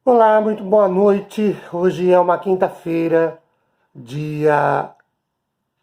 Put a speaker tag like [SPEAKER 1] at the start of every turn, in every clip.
[SPEAKER 1] Olá, muito boa noite. Hoje é uma quinta-feira, dia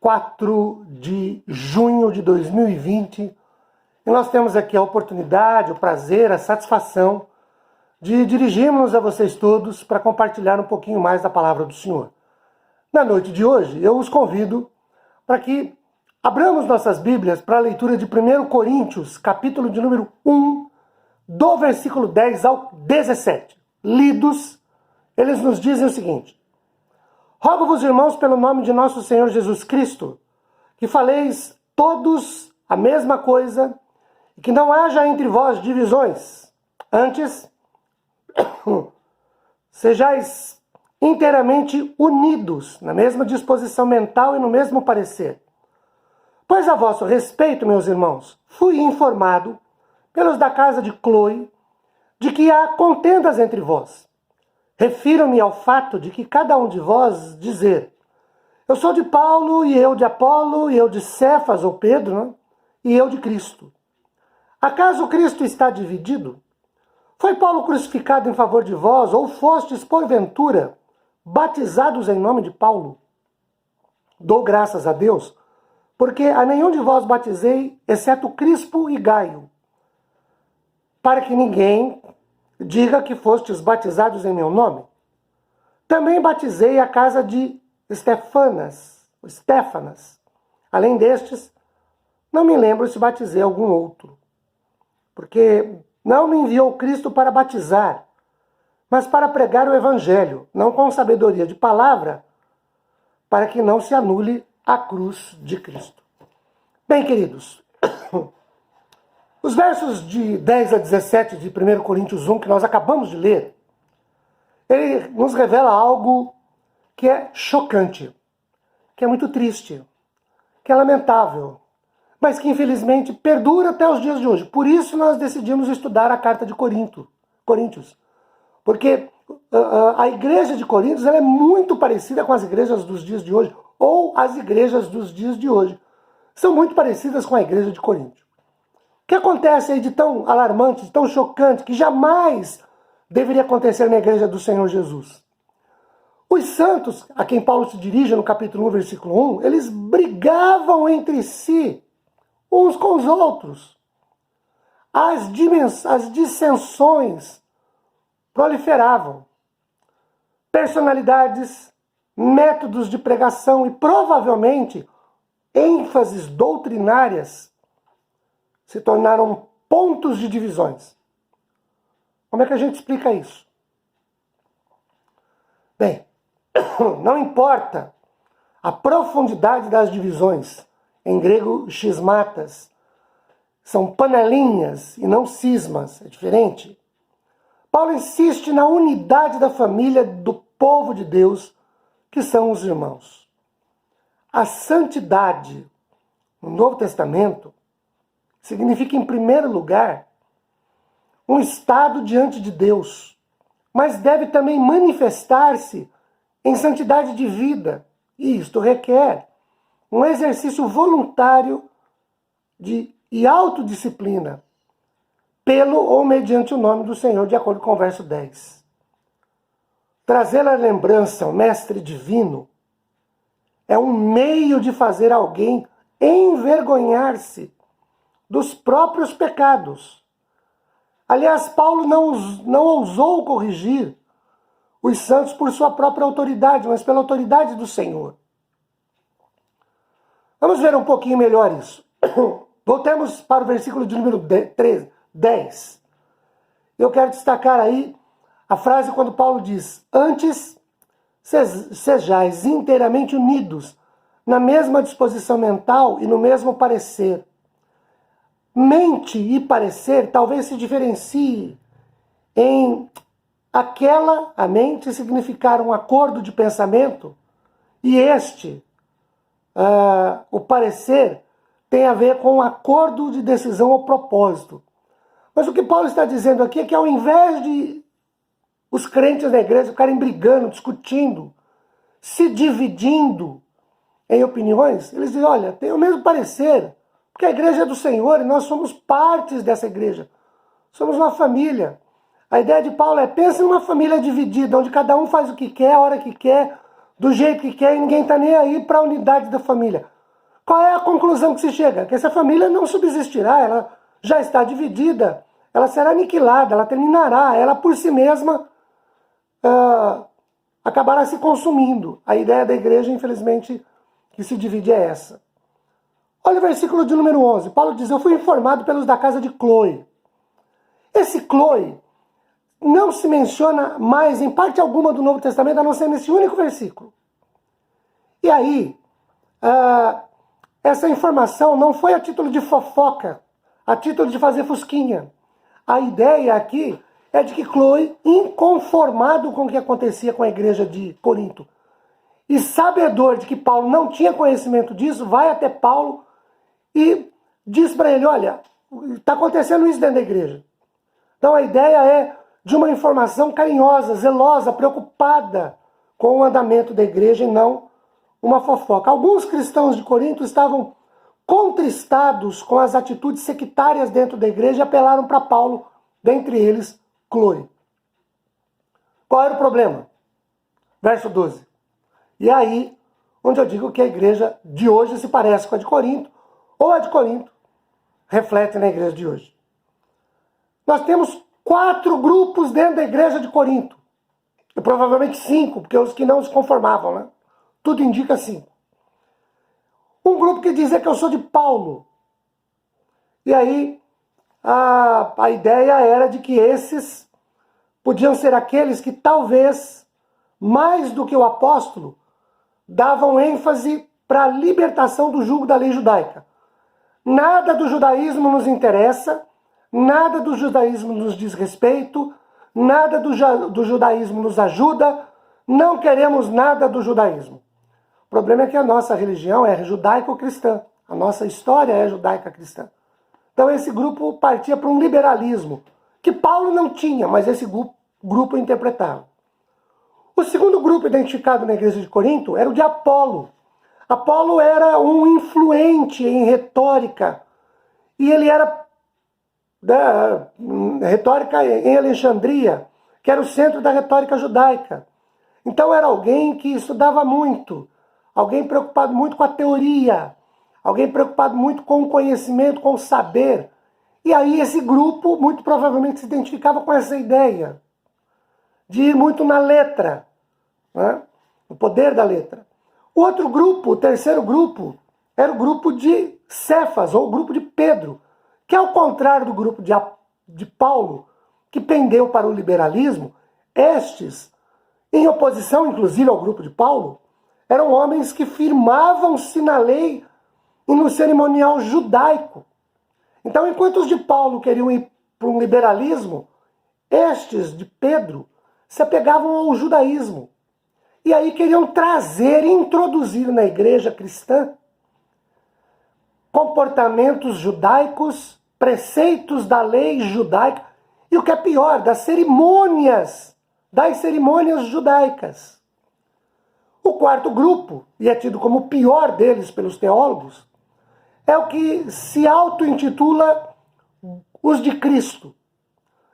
[SPEAKER 1] 4 de junho de 2020, e nós temos aqui a oportunidade, o prazer, a satisfação de dirigirmos a vocês todos para compartilhar um pouquinho mais da palavra do Senhor. Na noite de hoje, eu os convido para que abramos nossas Bíblias para a leitura de 1 Coríntios, capítulo de número 1, do versículo 10 ao 17. Lidos, eles nos dizem o seguinte: rogo-vos, irmãos, pelo nome de nosso Senhor Jesus Cristo, que faleis todos a mesma coisa e que não haja entre vós divisões. Antes, sejais inteiramente unidos na mesma disposição mental e no mesmo parecer. Pois a vosso respeito, meus irmãos, fui informado pelos da casa de Cloe de que há contendas entre vós. Refiro-me ao fato de que cada um de vós dizer: eu sou de Paulo, e eu de Apolo, e eu de Cefas ou Pedro, né? E eu de Cristo. Acaso Cristo está dividido? Foi Paulo crucificado em favor de vós, ou fostes, porventura, batizados em nome de Paulo? Dou graças a Deus, porque a nenhum de vós batizei, exceto Crispo e Gaio, para que ninguém diga que fostes batizados em meu nome. Também batizei a casa de Stefanas. Além destes, não me lembro se batizei algum outro. Porque não me enviou Cristo para batizar, mas para pregar o Evangelho, não com sabedoria de palavra, para que não se anule a cruz de Cristo. Bem, queridos, os versos de 10 a 17 de 1 Coríntios 1, que nós acabamos de ler, ele nos revela algo que é chocante, que é muito triste, que é lamentável, mas que infelizmente perdura até os dias de hoje. Por isso nós decidimos estudar a carta de Coríntios, porque a igreja de Coríntios ela é muito parecida com as igrejas dos dias de hoje, ou as igrejas dos dias de hoje são muito parecidas com a igreja de Corinto. O que acontece aí de tão alarmante, de tão chocante, que jamais deveria acontecer na igreja do Senhor Jesus? Os santos, a quem Paulo se dirige no capítulo 1, versículo 1, eles brigavam entre si, uns com os outros. As dissensões proliferavam. Personalidades, métodos de pregação e provavelmente ênfases doutrinárias se tornaram pontos de divisões. Como é que a gente explica isso? Bem, não importa a profundidade das divisões, em grego xismatas, são panelinhas e não cismas, é diferente. Paulo insiste na unidade da família do povo de Deus, que são os irmãos. A santidade no Novo Testamento significa, em primeiro lugar, um estado diante de Deus, mas deve também manifestar-se em santidade de vida. E isto requer um exercício voluntário e autodisciplina, pelo ou mediante o nome do Senhor, de acordo com o verso 10. Trazer à lembrança o Mestre Divino é um meio de fazer alguém envergonhar-se dos próprios pecados. Aliás, Paulo não ousou corrigir os santos por sua própria autoridade, mas pela autoridade do Senhor. Vamos ver um pouquinho melhor isso. Voltemos para o versículo de número 10. Eu quero destacar aí a frase quando Paulo diz: antes sejais inteiramente unidos na mesma disposição mental e no mesmo parecer. Mente e parecer talvez se diferencie em a mente significar um acordo de pensamento, e o parecer, tem a ver com um acordo de decisão ou propósito. Mas o que Paulo está dizendo aqui é que ao invés de os crentes da igreja ficarem brigando, discutindo, se dividindo em opiniões, eles dizem: olha, tem o mesmo parecer, porque a igreja é do Senhor e nós somos partes dessa igreja. Somos uma família. A ideia de Paulo é, pensa numa família dividida, onde cada um faz o que quer, a hora que quer, do jeito que quer, e ninguém está nem aí para a unidade da família. Qual é a conclusão que se chega? Que essa família não subsistirá, ela já está dividida, ela será aniquilada, ela terminará, ela por si mesma acabará se consumindo. A ideia da igreja, infelizmente, que se divide é essa. Olha o versículo de número 11. Paulo diz, eu fui informado pelos da casa de Cloe. Esse Cloe não se menciona mais em parte alguma do Novo Testamento, a não ser nesse único versículo. E aí, essa informação não foi a título de fofoca, a título de fazer fusquinha. A ideia aqui é de que Cloe, inconformado com o que acontecia com a igreja de Corinto, e sabedor de que Paulo não tinha conhecimento disso, vai até Paulo e diz para ele, olha, está acontecendo isso dentro da igreja. Então a ideia é de uma informação carinhosa, zelosa, preocupada com o andamento da igreja e não uma fofoca. Alguns cristãos de Corinto estavam contristados com as atitudes sectárias dentro da igreja e apelaram para Paulo, dentre eles, Cloe. Qual era o problema? Verso 12. E aí, onde eu digo que a igreja de hoje se parece com a de Corinto, ou a de Corinto reflete na igreja de hoje. Nós temos 4 grupos dentro da igreja de Corinto. E provavelmente 5, porque os que não se conformavam, né? Tudo indica 5. Um grupo que dizia que eu sou de Paulo. E aí, a ideia era de que esses podiam ser aqueles que talvez, mais do que o apóstolo, davam ênfase para a libertação do jugo da lei judaica. Nada do judaísmo nos interessa, nada do judaísmo nos diz respeito, nada do judaísmo nos ajuda, não queremos nada do judaísmo. O problema é que a nossa religião é judaico-cristã, a nossa história é judaica-cristã. Então esse grupo partia para um liberalismo, que Paulo não tinha, mas esse grupo interpretava. O segundo grupo identificado na igreja de Corinto era o de Apolo. Apolo era um influente em retórica, e ele era retórica em Alexandria, que era o centro da retórica judaica. Então era alguém que estudava muito, alguém preocupado muito com a teoria, alguém preocupado muito com o conhecimento, com o saber. E aí esse grupo muito provavelmente se identificava com essa ideia de ir muito na letra, né? O poder da letra. O outro grupo, o terceiro grupo, era o grupo de Cefas, ou o grupo de Pedro, que ao contrário do grupo de Paulo, que pendeu para o liberalismo, estes, em oposição inclusive ao grupo de Paulo, eram homens que firmavam-se na lei e no cerimonial judaico. Então, enquanto os de Paulo queriam ir para um liberalismo, estes de Pedro se apegavam ao judaísmo. E aí queriam trazer e introduzir na igreja cristã comportamentos judaicos, preceitos da lei judaica, e o que é pior, das cerimônias judaicas. O quarto grupo, e é tido como o pior deles pelos teólogos, é o que se auto-intitula os de Cristo.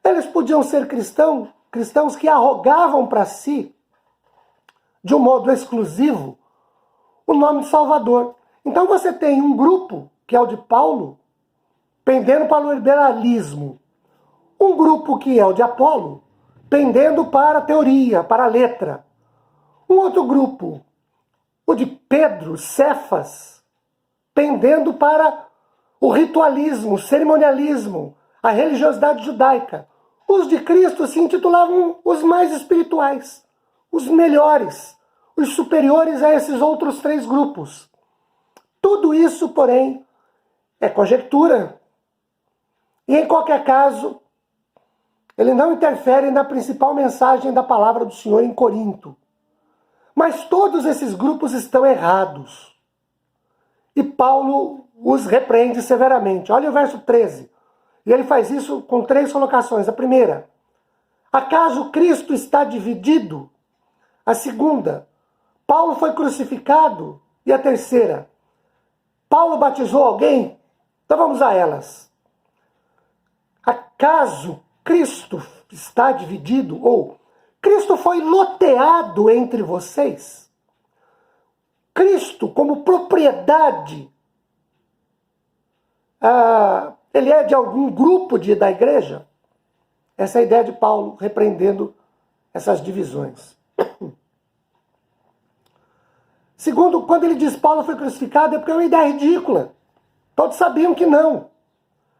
[SPEAKER 1] Eles podiam ser cristãos que arrogavam para si, de um modo exclusivo, o nome de Salvador. Então você tem um grupo, que é o de Paulo, pendendo para o liberalismo. Um grupo que é o de Apolo, pendendo para a teoria, para a letra. Um outro grupo, o de Pedro, Cefas, pendendo para o ritualismo, o cerimonialismo, a religiosidade judaica. Os de Cristo se intitulavam os mais espirituais, os melhores, os superiores a esses outros 3 grupos. Tudo isso, porém, é conjectura. E, em qualquer caso, ele não interfere na principal mensagem da palavra do Senhor em Corinto. Mas todos esses grupos estão errados. E Paulo os repreende severamente. Olha o verso 13. E ele faz isso com 3 colocações. A primeira, acaso Cristo está dividido? A segunda, Paulo foi crucificado? E a terceira, Paulo batizou alguém? Então vamos a elas. Acaso Cristo está dividido, ou Cristo foi loteado entre vocês? Cristo, como propriedade, ele é de algum grupo da igreja? Essa é a ideia de Paulo, repreendendo essas divisões. Segundo, quando ele diz Paulo foi crucificado, é porque é uma ideia ridícula. Todos sabiam que não.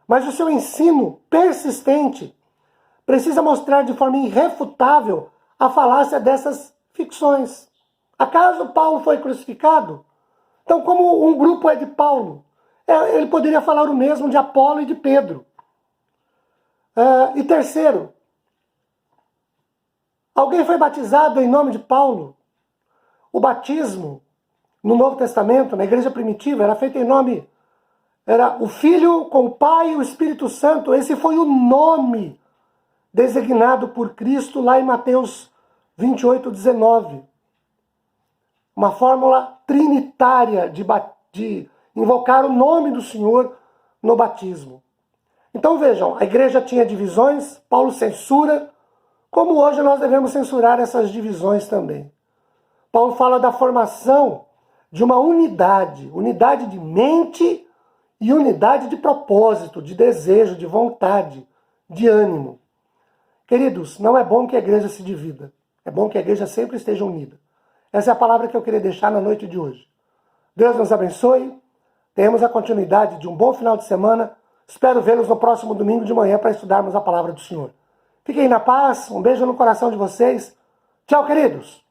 [SPEAKER 1] Mas o seu ensino persistente precisa mostrar de forma irrefutável a falácia dessas ficções. Acaso Paulo foi crucificado? Então, como um grupo é de Paulo, ele poderia falar o mesmo de Apolo e de Pedro. E terceiro, alguém foi batizado em nome de Paulo? O batismo no Novo Testamento, na igreja primitiva, era feito em nome, era o Filho com o Pai e o Espírito Santo. Esse foi o nome designado por Cristo lá em Mateus 28, 19. Uma fórmula trinitária de invocar o nome do Senhor no batismo. Então vejam, a igreja tinha divisões, Paulo censura, como hoje nós devemos censurar essas divisões também. Paulo fala da formação de uma unidade de mente e unidade de propósito, de desejo, de vontade, de ânimo. Queridos, não é bom que a igreja se divida. É bom que a igreja sempre esteja unida. Essa é a palavra que eu queria deixar na noite de hoje. Deus nos abençoe. Tenhamos a continuidade de um bom final de semana. Espero vê-los no próximo domingo de manhã para estudarmos a palavra do Senhor. Fiquem na paz. Um beijo no coração de vocês. Tchau, queridos.